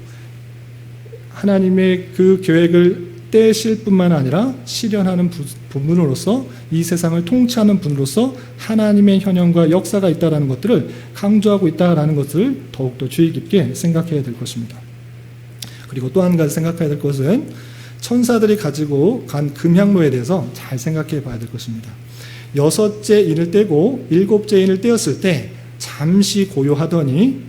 하나님의 그 계획을 떼실 뿐만 아니라 실현하는 부분으로서 이 세상을 통치하는 분으로서 하나님의 현현과 역사가 있다는 것들을 강조하고 있다는 것을 더욱더 주의 깊게 생각해야 될 것입니다. 그리고 또 한 가지 생각해야 될 것은 천사들이 가지고 간 금향로에 대해서 잘 생각해 봐야 될 것입니다. 여섯째 인을 떼고 일곱째 인을 떼었을 때 잠시 고요하더니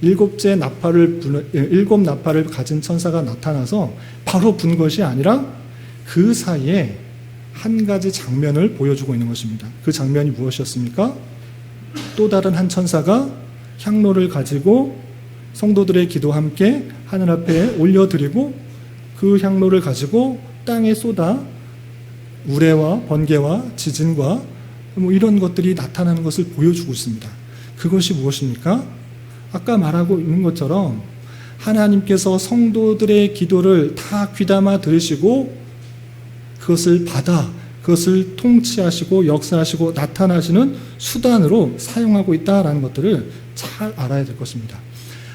일곱 나팔을 가진 천사가 나타나서 바로 분 것이 아니라 그 사이에 한 가지 장면을 보여주고 있는 것입니다. 그 장면이 무엇이었습니까? 또 다른 한 천사가 향로를 가지고 성도들의 기도와 함께 하늘 앞에 올려드리고 그 향로를 가지고 땅에 쏟아 우레와 번개와 지진과 뭐 이런 것들이 나타나는 것을 보여주고 있습니다. 그것이 무엇입니까? 아까 말하고 있는 것처럼 하나님께서 성도들의 기도를 다 귀담아 들으시고 그것을 받아 그것을 통치하시고 역사하시고 나타나시는 수단으로 사용하고 있다는 것들을 잘 알아야 될 것입니다.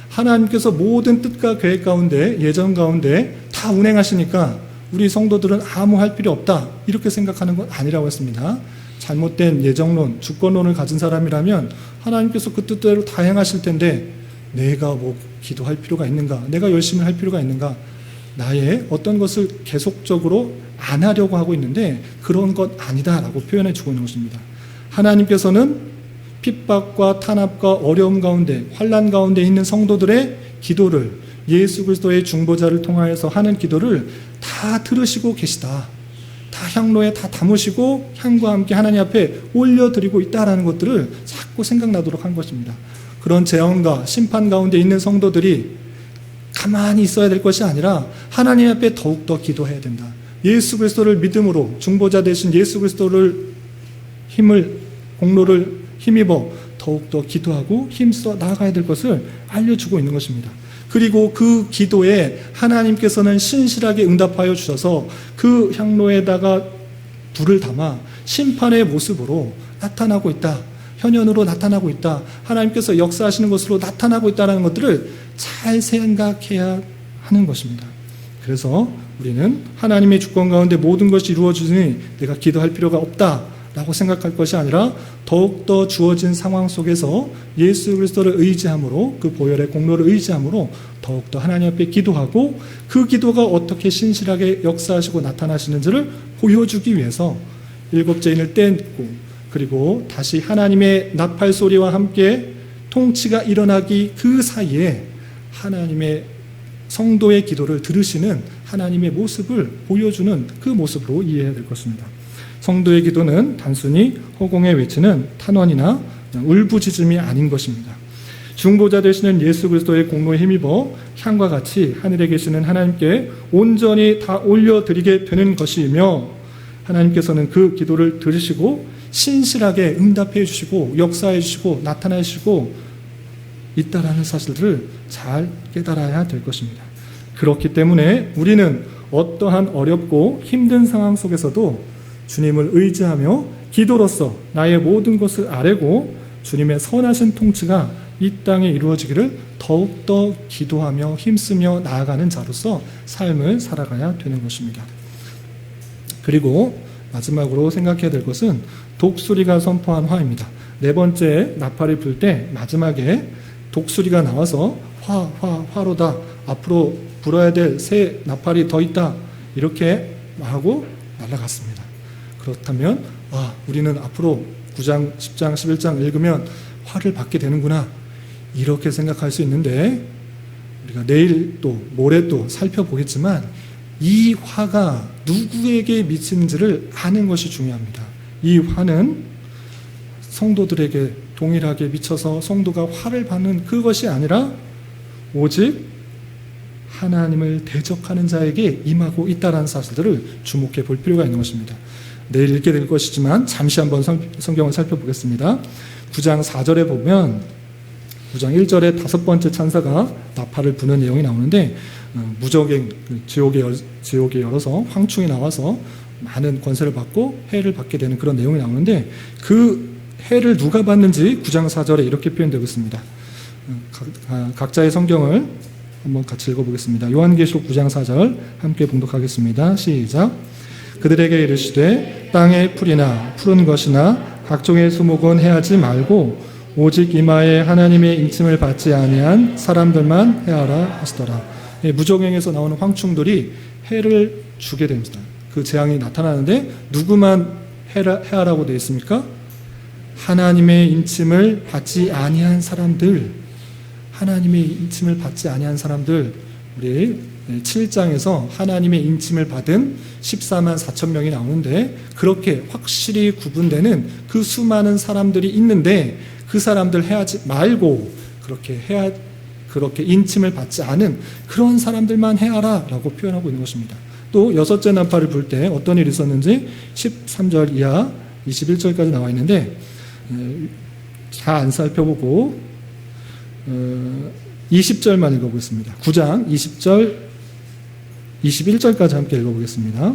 하나님께서 모든 뜻과 계획 가운데 예정 가운데 다 운행하시니까 우리 성도들은 아무 할 필요 없다 이렇게 생각하는 건 아니라고 했습니다. 잘못된 예정론, 주권론을 가진 사람이라면 하나님께서 그 뜻대로 다 행하실 텐데 내가 뭐 기도할 필요가 있는가, 내가 열심히 할 필요가 있는가, 나의 어떤 것을 계속적으로 안 하려고 하고 있는데 그런 것 아니다라고 표현해 주고 있는 것입니다. 하나님께서는 핍박과 탄압과 어려움 가운데 환난 가운데 있는 성도들의 기도를 예수 그리스도의 중보자를 통하여서 하는 기도를 다 들으시고 계시다. 다 향로에 다 담으시고 향과 함께 하나님 앞에 올려드리고 있다라는 것들을 자꾸 생각나도록 한 것입니다. 그런 재앙과 심판 가운데 있는 성도들이 가만히 있어야 될 것이 아니라 하나님 앞에 더욱더 기도해야 된다. 예수 그리스도를 믿음으로 중보자 되신 예수 그리스도를 공로를 힘입어 더욱더 기도하고 힘써 나아가야 될 것을 알려주고 있는 것입니다. 그리고 그 기도에 하나님께서는 신실하게 응답하여 주셔서 그 향로에다가 불을 담아 심판의 모습으로 나타나고 있다. 현현으로 나타나고 있다. 하나님께서 역사하시는 것으로 나타나고 있다는 것들을 잘 생각해야 하는 것입니다. 그래서 우리는 하나님의 주권 가운데 모든 것이 이루어지니 내가 기도할 필요가 없다라고 생각할 것이 아니라 더욱더 주어진 상황 속에서 예수 그리스도를 의지함으로 그 보혈의 공로를 의지함으로 더욱더 하나님 앞에 기도하고 그 기도가 어떻게 신실하게 역사하시고 나타나시는지를 보여주기 위해서 7죄인을 떼고 그리고 다시 하나님의 나팔 소리와 함께 통치가 일어나기 그 사이에 하나님의 성도의 기도를 들으시는 하나님의 모습을 보여주는 그 모습으로 이해해야 될 것입니다. 성도의 기도는 단순히 허공에 외치는 탄원이나 울부짖음이 아닌 것입니다. 중보자 되시는 예수 그리스도의 공로에 힘입어 향과 같이 하늘에 계시는 하나님께 온전히 다 올려드리게 되는 것이며 하나님께서는 그 기도를 들으시고 신실하게 응답해 주시고 역사해 주시고 나타내 주시고 있다라는 사실을 잘 깨달아야 될 것입니다. 그렇기 때문에 우리는 어떠한 어렵고 힘든 상황 속에서도 주님을 의지하며 기도로서 나의 모든 것을 아뢰고 주님의 선하신 통치가 이 땅에 이루어지기를 더욱더 기도하며 힘쓰며 나아가는 자로서 삶을 살아가야 되는 것입니다. 그리고 마지막으로 생각해야 될 것은 독수리가 선포한 화입니다. 4번째 나팔을 불 때 마지막에 독수리가 나와서 화로다. 앞으로 불어야 될 새 나팔이 더 있다. 이렇게 하고 날아갔습니다. 그렇다면 우리는 앞으로 9장, 10장, 11장 읽으면 화를 받게 되는구나. 이렇게 생각할 수 있는데 우리가 내일 또 모레 또 살펴보겠지만 이 화가 누구에게 미치는지를 아는 것이 중요합니다. 이 화는 성도들에게 동일하게 미쳐서 성도가 화를 받는 그것이 아니라 오직 하나님을 대적하는 자에게 임하고 있다는 사실들을 주목해 볼 필요가 있는 것입니다. 내일 읽게 될 것이지만 잠시 한번 성경을 살펴보겠습니다. 9장 4절에 보면 9장 1절에 5번째 찬사가 나팔을 부는 내용이 나오는데 무적행 지옥에 열어서 황충이 나와서 많은 권세를 받고 해를 받게 되는 그런 내용이 나오는데 그 해를 누가 받는지 9장 4절에 이렇게 표현되고 있습니다. 각자의 성경을 한번 같이 읽어보겠습니다. 요한계시록 9장 4절 함께 봉독하겠습니다. 시작. 그들에게 이르시되 땅의 풀이나 푸른 것이나 각종의 수목은 해하지 말고 오직 이마에 하나님의 인침을 받지 아니한 사람들만 해하라 하시더라. 무적행에서 나오는 황충들이 해를 주게 됩니다. 그 재앙이 나타나는데 누구만 해하라고 되어 있습니까? 하나님의 인침을 받지 아니한 사람들, 하나님의 인침을 받지 아니한 사람들. 우리 7장에서 하나님의 인침을 받은 14만 4천 명이 나오는데 그렇게 확실히 구분되는 그 수많은 사람들이 있는데 그 사람들 해하지 말고 그렇게 인침을 받지 않은 그런 사람들만 해하라라고 표현하고 있는 것입니다. 또 6째 나팔을 불 때 어떤 일이 있었는지 13절 이하 21절까지 나와 있는데 다 안 살펴보고 20절만 읽어보겠습니다. 9장 20절 21절까지 함께 읽어보겠습니다.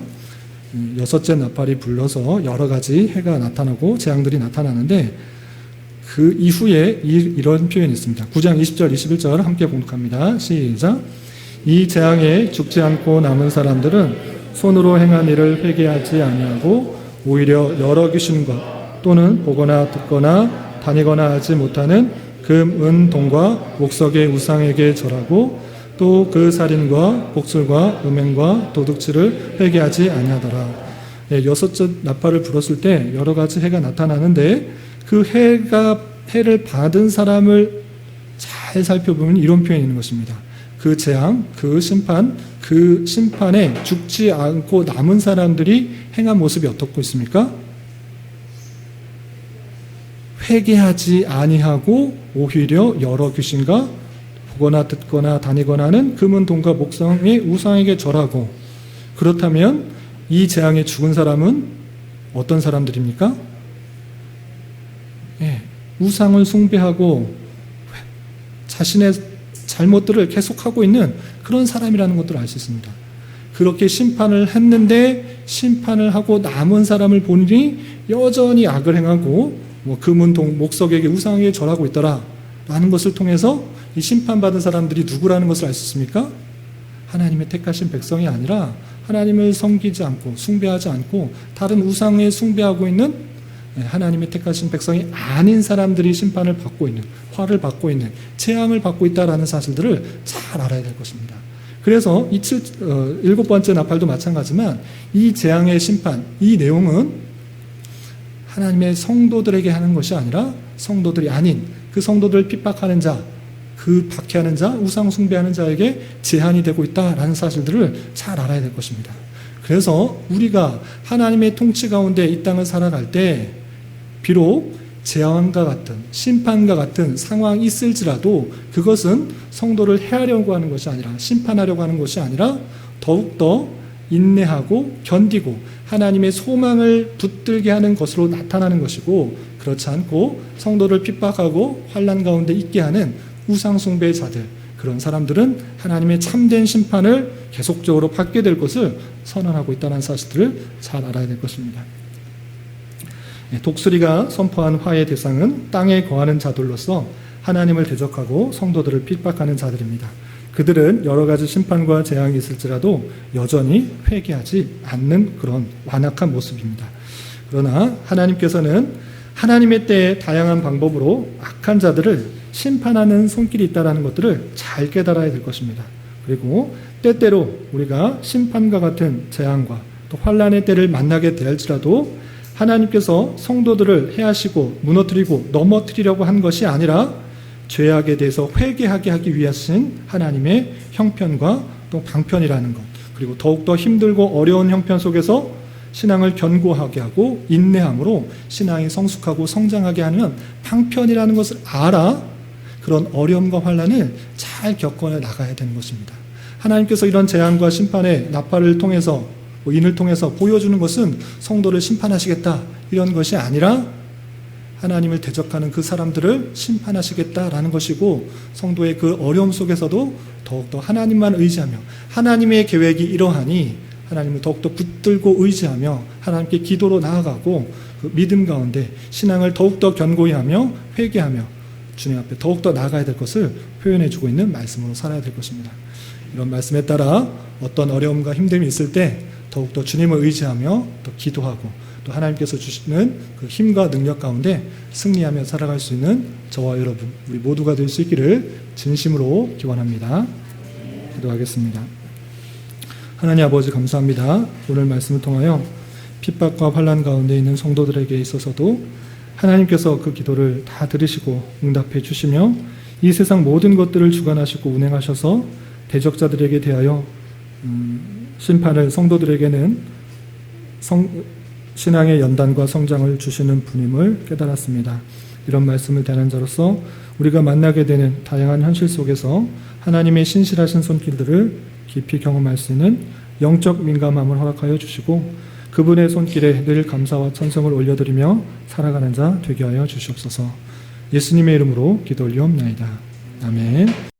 6째 나팔이 불러서 여러 가지 해가 나타나고 재앙들이 나타나는데 그 이후에 이런 표현이 있습니다. 9장 20절 21절 함께 봉독합니다. 시작. 이 재앙에 죽지 않고 남은 사람들은 손으로 행한 일을 회개하지 아니하고 오히려 여러 귀신과 또는 보거나 듣거나 다니거나 하지 못하는 금, 은, 동과 목석의 우상에게 절하고 또 그 살인과 복술과 음행과 도둑질을 회개하지 아니하더라. 6째 나팔을 불었을 때 여러 가지 해가 나타나는데 그 해를 받은 사람을 잘 살펴보면 이런 표현이 있는 것입니다. 그 재앙, 그 심판에 죽지 않고 남은 사람들이 행한 모습이 어떻고 있습니까? 회개하지 아니하고 오히려 여러 귀신과 보거나 듣거나 다니거나 하는 금은 돈과 목성의 우상에게 절하고. 그렇다면 이 재앙에 죽은 사람은 어떤 사람들입니까? 우상을 숭배하고 자신의 잘못들을 계속하고 있는 그런 사람이라는 것들을 알 수 있습니다. 그렇게 심판을 했는데 심판을 하고 남은 사람을 보니 여전히 악을 행하고 금은 동 목석에게 우상에게 절하고 있더라 라는 것을 통해서 이 심판받은 사람들이 누구라는 것을 알 수 있습니까? 하나님의 택하신 백성이 아니라 하나님을 섬기지 않고 숭배하지 않고 다른 우상에 숭배하고 있는 하나님의 택하신 백성이 아닌 사람들이 심판을 받고 있는, 화를 받고 있는, 재앙을 받고 있다라는 사실들을 잘 알아야 될 것입니다. 그래서 이 7번째 나팔도 마찬가지지만 이 재앙의 심판, 이 내용은 하나님의 성도들에게 하는 것이 아니라 성도들이 아닌 그 성도들을 핍박하는 자, 그 박해하는 자, 우상 숭배하는 자에게 제한이 되고 있다라는 사실들을 잘 알아야 될 것입니다. 그래서 우리가 하나님의 통치 가운데 이 땅을 살아갈 때 비록 재앙과 같은 심판과 같은 상황이 있을지라도 그것은 성도를 해하려고 하는 것이 아니라 심판하려고 하는 것이 아니라 더욱더 인내하고 견디고 하나님의 소망을 붙들게 하는 것으로 나타나는 것이고, 그렇지 않고 성도를 핍박하고 환난 가운데 있게 하는 우상 숭배의 자들, 그런 사람들은 하나님의 참된 심판을 계속적으로 받게 될 것을 선언하고 있다는 사실들을 잘 알아야 될 것입니다. 독수리가 선포한 화의 대상은 땅에 거하는 자들로서 하나님을 대적하고 성도들을 핍박하는 자들입니다. 그들은 여러 가지 심판과 재앙이 있을지라도 여전히 회개하지 않는 그런 완악한 모습입니다. 그러나 하나님께서는 하나님의 때에 다양한 방법으로 악한 자들을 심판하는 손길이 있다는 것들을 잘 깨달아야 될 것입니다. 그리고 때때로 우리가 심판과 같은 재앙과 또 환난의 때를 만나게 될지라도 하나님께서 성도들을 해하시고 무너뜨리고 넘어뜨리려고 한 것이 아니라 죄악에 대해서 회개하게 하기 위하신 하나님의 형편과 또 방편이라는 것, 그리고 더욱더 힘들고 어려운 형편 속에서 신앙을 견고하게 하고 인내함으로 신앙이 성숙하고 성장하게 하는 방편이라는 것을 알아 그런 어려움과 환난을 잘 겪어 나가야 되는 것입니다. 하나님께서 이런 재앙과 심판의 나팔을 통해서 인을 통해서 보여주는 것은 성도를 심판하시겠다 이런 것이 아니라 하나님을 대적하는 그 사람들을 심판하시겠다라는 것이고, 성도의 그 어려움 속에서도 더욱더 하나님만 의지하며 하나님의 계획이 이러하니 하나님을 더욱더 붙들고 의지하며 하나님께 기도로 나아가고 그 믿음 가운데 신앙을 더욱더 견고히 하며 회개하며 주님 앞에 더욱더 나아가야 될 것을 표현해주고 있는 말씀으로 살아야 될 것입니다. 이런 말씀에 따라 어떤 어려움과 힘듦이 있을 때 더욱더 주님을 의지하며 또 기도하고 또 하나님께서 주시는 그 힘과 능력 가운데 승리하며 살아갈 수 있는 저와 여러분 우리 모두가 될 수 있기를 진심으로 기원합니다. 기도하겠습니다. 하나님 아버지 감사합니다. 오늘 말씀을 통하여 핍박과 환난 가운데 있는 성도들에게 있어서도 하나님께서 그 기도를 다 들으시고 응답해 주시며 이 세상 모든 것들을 주관하시고 운행하셔서 대적자들에게 대하여 심판을 성도들에게는 신앙의 연단과 성장을 주시는 분임을 깨달았습니다. 이런 말씀을 대하는 자로서 우리가 만나게 되는 다양한 현실 속에서 하나님의 신실하신 손길들을 깊이 경험할 수 있는 영적 민감함을 허락하여 주시고 그분의 손길에 늘 감사와 찬송을 올려드리며 살아가는 자 되게 하여 주시옵소서. 예수님의 이름으로 기도 올리옵나이다. 아멘.